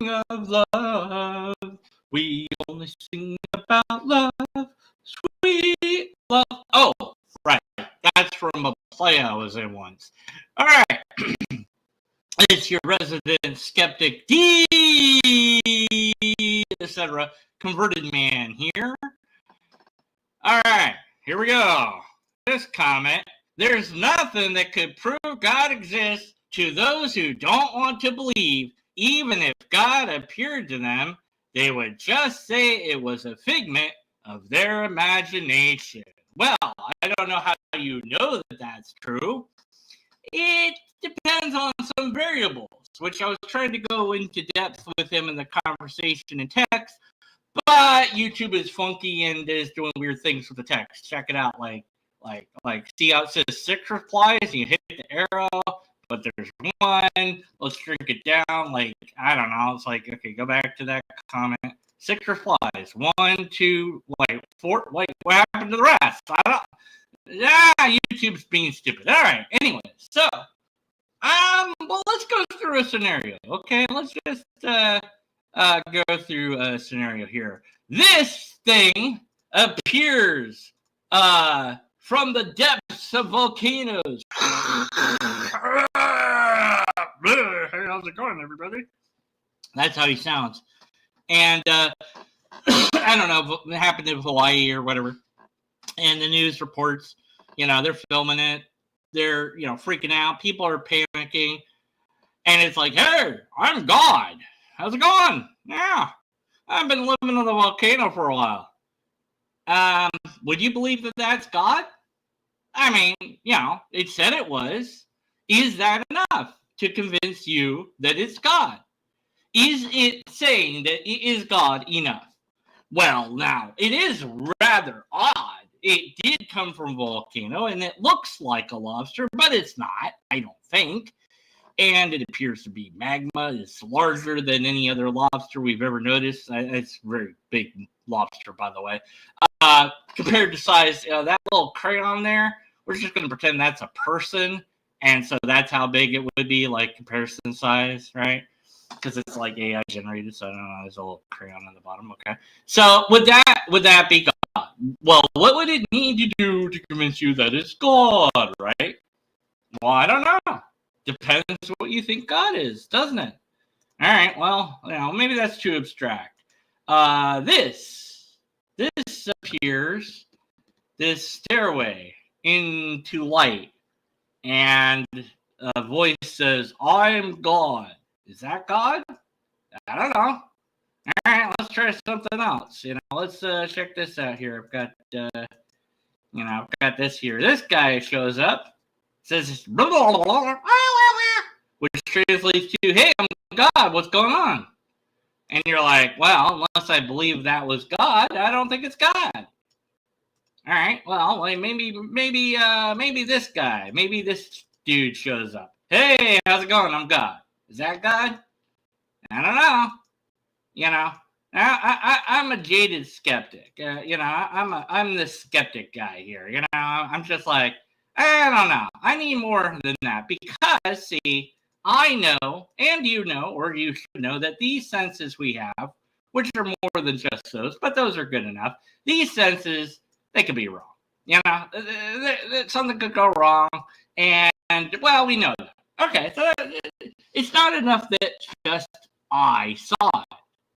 of love. We only sing about love, sweet love. Oh, right. That's from a play I was in once. All right. It's your resident skeptic, etc. converted man here. All right. Here we go. This comment. There's nothing that could prove God exists to those who don't want to believe. Even if God appeared to them, they would just say it was a figment of their imagination. Well, I don't know how you know that that's true. It depends on some variables, which I was trying to go into depth with him in the conversation in text, but YouTube is funky and is doing weird things with the text. Check it out, like see how it says 6 replies and you hit the arrow, but there's one. Let's shrink it down. Like, I don't know. It's like, okay, go back to that comment. 6 replies. 1, 2, 4. Wait, what happened to the rest? I don't. Yeah, YouTube's being stupid. All right. Anyway, so well, let's go through a scenario. Okay, let's just go through a scenario here. This thing appears from the depths of volcanoes. Hey, how's it going, everybody? That's how he sounds. And I don't know if it happened in Hawaii or whatever. And the news reports, they're filming it. They're, freaking out. People are panicking. And it's like, hey, I'm God. How's it going? Yeah, I've been living on the volcano for a while. Would you believe that that's God? I mean, it said it was. Is that enough to convince you that it's God? Is it saying that it is God enough? Well, now, it is rather odd. It did come from a volcano, and it looks like a lobster, but it's not, I don't think. And it appears to be magma. It's larger than any other lobster we've ever noticed. It's a very big lobster, by the way. Compared to size, that little crayon there, we're just going to pretend that's a person. And so that's how big it would be, like comparison size, right? Because it's like AI generated, so I don't know. There's a little crayon on the bottom. Okay. So would that be God? Well, what would it need to do to convince you that it's God, right? Well, I don't know. Depends what you think God is, doesn't it? All right. Well, maybe that's too abstract. This appears, this stairway into light, and a voice says, "I'm God." Is that God? I don't know. All right, let's try something else. Let's check this out here. I've got, I've got this here. This guy shows up, says, blah, blah, blah, blah, which translates to, "Hey, I'm God. What's going on?" And you're like, well, unless I believe that was God, I don't think it's God. All right, well, maybe this guy, maybe this dude shows up. "Hey, how's it going? I'm God." Is that God? I don't know. I'm a jaded skeptic. I'm the skeptic guy here. I'm just like, I don't know. I need more than that because, see, I know, and or you should know, that these senses we have, which are more than just those, but those are good enough. These senses, they could be wrong. Something could go wrong, and well, we know that. Okay, so it's not enough that just I saw it,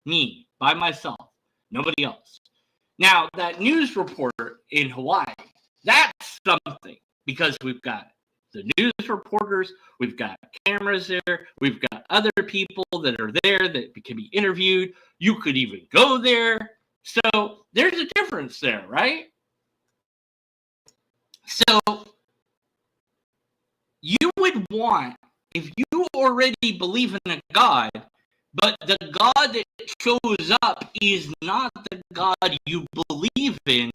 me, by myself, nobody else. Now, that news report in Hawaii, that's something, because we've got the news reporters, we've got cameras there, we've got other people that are there that can be interviewed. You could even go there. So there's a difference there, right? So you would want, if you already believe in a God, but the God that shows up is not the God you believe in,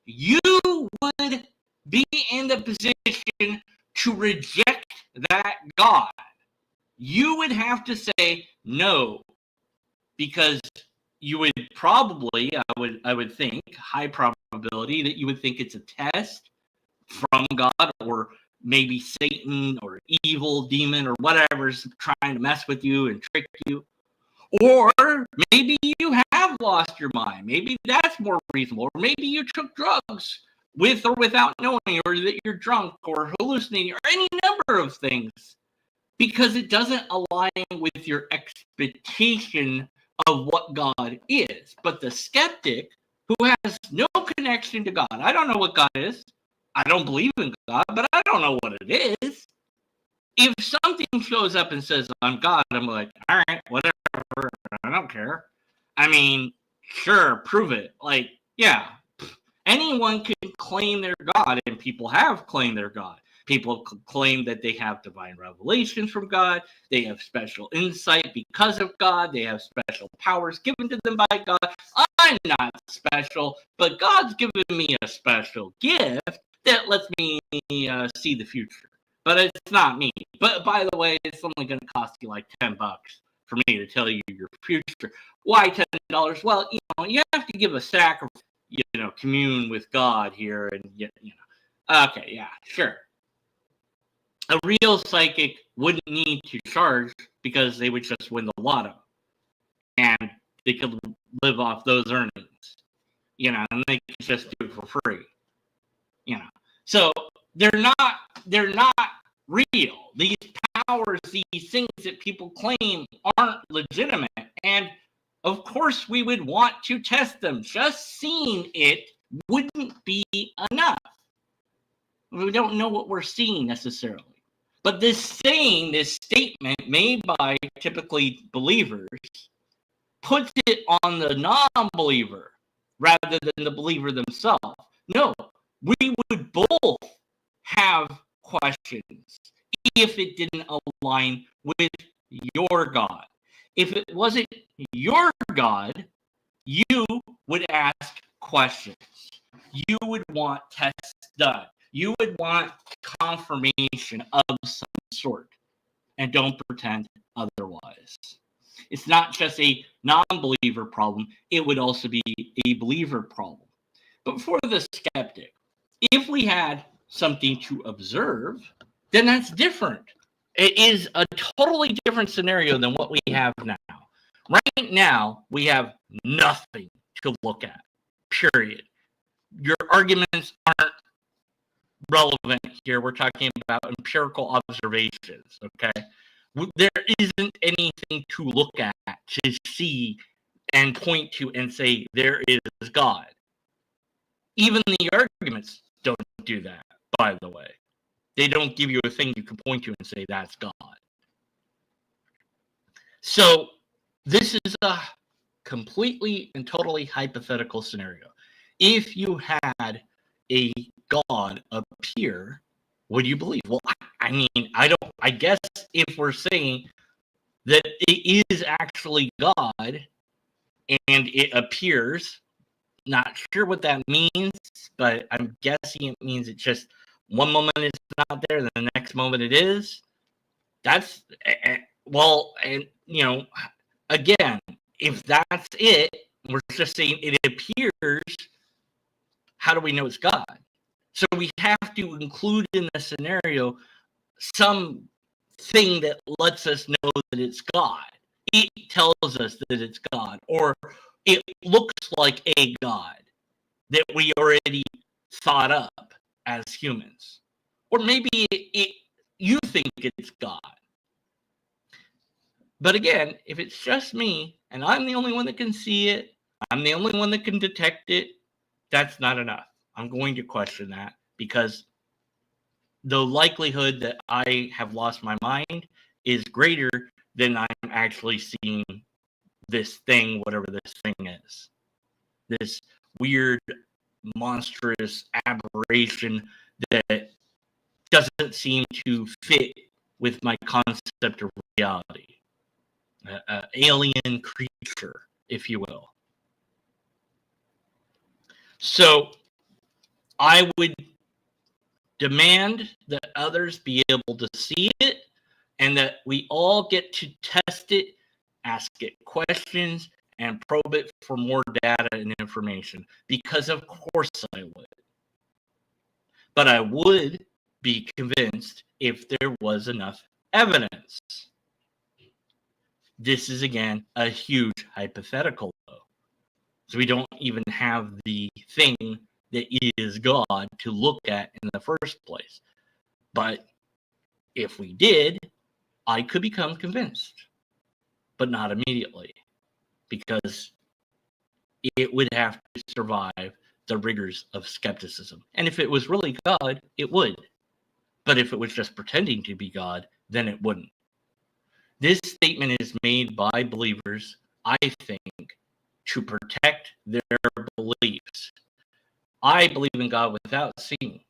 you would be in the position to reject that God. You would have to say no, because you would probably, I would think, high probability that you would think it's a test from God, or maybe Satan or evil demon or whatever's trying to mess with you and trick you. Or maybe you have lost your mind. Maybe that's more reasonable. Or maybe you took drugs with or without knowing, or that you're drunk or hallucinating, or any number of things, because it doesn't align with your expectation of what God is. But the skeptic who has no connection to God, I don't know what God is. I don't believe in God, but I don't know what it is. If something shows up and says, I'm God, I'm like, all right, whatever. I don't care. I mean, sure, prove it. Like, yeah, anyone can claim they're God, and people have claimed they're God. People claim that they have divine revelations from God. They have special insight because of God. They have special powers given to them by God. I'm not special, but God's given me a special gift that lets me see the future. But it's not me. But by the way, it's only going to cost you like $10 for me to tell you your future. Why $10? Well, you have to give a sacrifice, commune with God here, and Okay, yeah, sure. A real psychic wouldn't need to charge because they would just win the lotto, and they could live off those earnings, and they could just do it for free, So they're not real. These powers, these things that people claim aren't legitimate, and of course we would want to test them. Just seeing it wouldn't be enough. We don't know what we're seeing necessarily. But this statement made by typically believers puts it on the non-believer rather than the believer themselves. No, we would both have questions if it didn't align with your God. If it wasn't your God, you would ask questions. You would want tests done. You would want confirmation of some sort, and don't pretend otherwise. It's not just a non-believer problem, it would also be a believer problem. But for the skeptic, if we had something to observe, then that's different. It is a totally different scenario than what we have now. Right now, we have nothing to look at, period. Your arguments aren't relevant here. We're talking about empirical observations, okay? There isn't anything to look at, to see, and point to and say, there is God. Even the arguments don't do that, by the way. They don't give you a thing you can point to and say, that's God. So this is a completely and totally hypothetical scenario. If you had a God appear, would you believe? Well, I mean, I guess if we're saying that it is actually God and it appears, not sure what that means, but I'm guessing it means it's just one moment it's not there, and the next moment it is. That's, well, and, again, if that's it, we're just saying it appears, how do we know it's God? So we have to include in the scenario some thing that lets us know that it's God. It tells us that it's God, or it looks like a God that we already thought up as humans. Or maybe you think it's God. But again, if it's just me and I'm the only one that can see it, I'm the only one that can detect it, that's not enough. I'm going to question that, because the likelihood that I have lost my mind is greater than I'm actually seeing this thing, whatever this thing is. This weird, monstrous aberration that doesn't seem to fit with my concept of reality. Alien creature, if you will. So I would demand that others be able to see it, and that we all get to test it, ask it questions, and probe it for more data and information, because of course I would. But I would be convinced if there was enough evidence. this is, again, a huge hypothetical, though. So we don't even have the thing that is God to look at in the first place. But if we did, I could become convinced, but not immediately, because it would have to survive the rigors of skepticism. And if it was really God, it would. But if it was just pretending to be God, then it wouldn't. This statement is made by believers, I think, to protect their beliefs. I believe in God without seeing.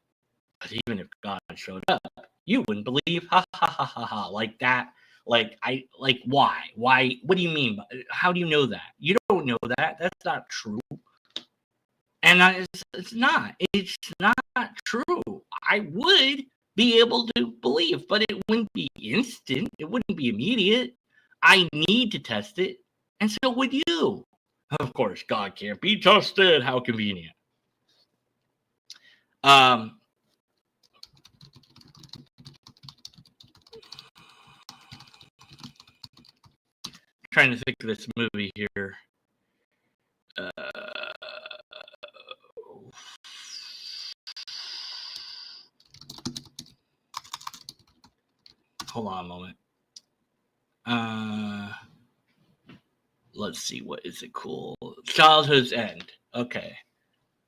But even if God showed up, you wouldn't believe, ha ha ha ha ha, like that. Why? Why? What do you mean? How do you know that? You don't know that. That's not true. And it's not. It's not true. I would be able to believe, but it wouldn't be instant. It wouldn't be immediate. I need to test it, and so would you. Of course, God can't be tested. How convenient. Trying to think of this movie here. Hold on a moment. Let's see, what is it cool? Childhood's End. Okay.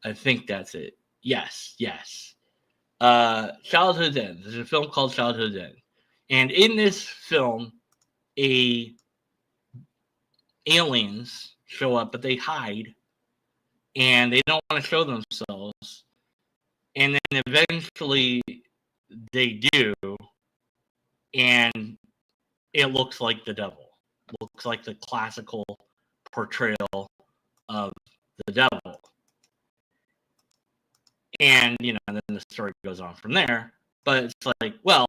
I think that's it. Yes. Childhood's End. There's a film called Childhood's End. And in this film, aliens show up, but they hide. And they don't want to show themselves. And then eventually they do. And it looks like the devil. Looks like the classical portrayal of the devil. And, then the story goes on from there. But it's like, well,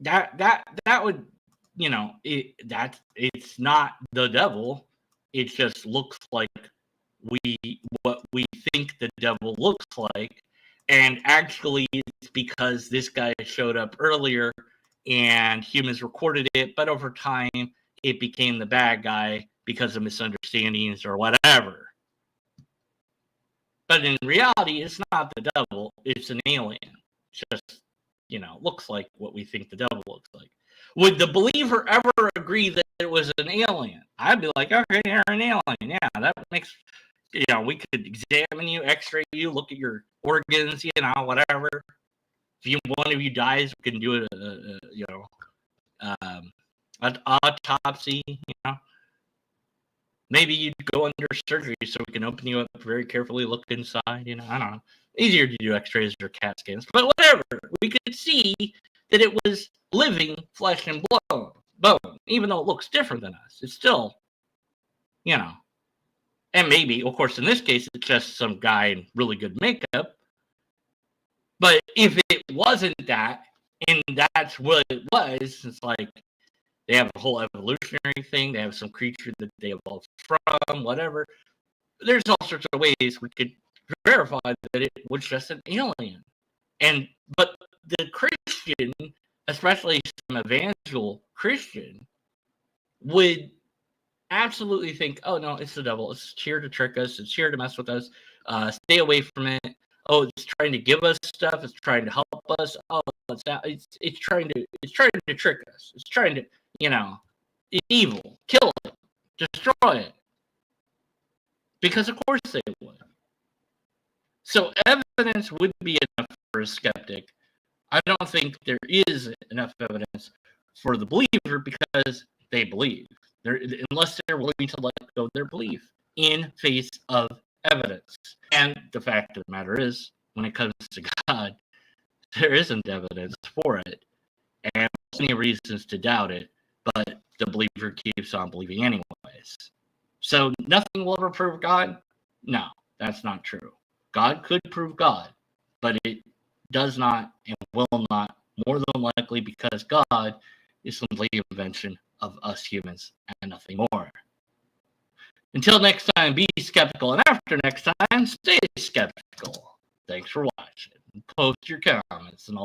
that would, it's not the devil. It just looks like what we think the devil looks like. And actually, it's because this guy showed up earlier and humans recorded it, but over time, it became the bad guy because of misunderstandings or whatever. But in reality, it's not the devil, it's an alien. It's just, looks like what we think the devil looks like. Would the believer ever agree that it was an alien? I'd be like, okay, you're an alien. Yeah, that makes, we could examine you, x-ray you, look at your organs, whatever. If one of you dies, we can do an autopsy, Maybe you'd go under surgery so we can open you up very carefully, look inside, I don't know. Easier to do x-rays or CAT scans, but whatever. We could see that it was living flesh and bone, even though it looks different than us. It's still, and maybe, of course, in this case, it's just some guy in really good makeup. But if it wasn't that, and that's what it was, it's like they have a whole evolutionary thing. They have some creature that they evolved from, whatever. There's all sorts of ways we could verify that it was just an alien. But the Christian, especially some evangelical Christian, would absolutely think, oh, no, it's the devil. It's here to trick us. It's here to mess with us. Stay away from it. Oh, it's trying to give us stuff. It's trying to help us. Oh, it's trying to trick us. It's trying to, it's evil. Kill it. Destroy it. Because of course they would. So evidence would be enough for a skeptic. I don't think there is enough evidence for the believer because they believe. Unless they're willing to let go of their belief in face of evidence. And the fact of the matter is, when it comes to God, there isn't evidence for it. And plenty of reasons to doubt it, but the believer keeps on believing anyways. So nothing will ever prove God? No, that's not true. God could prove God, but it does not and will not, more than likely because God is simply an invention of us humans and nothing more. Until next time, be skeptical, and after next time, stay skeptical. Thanks for watching. Post your comments, and I'll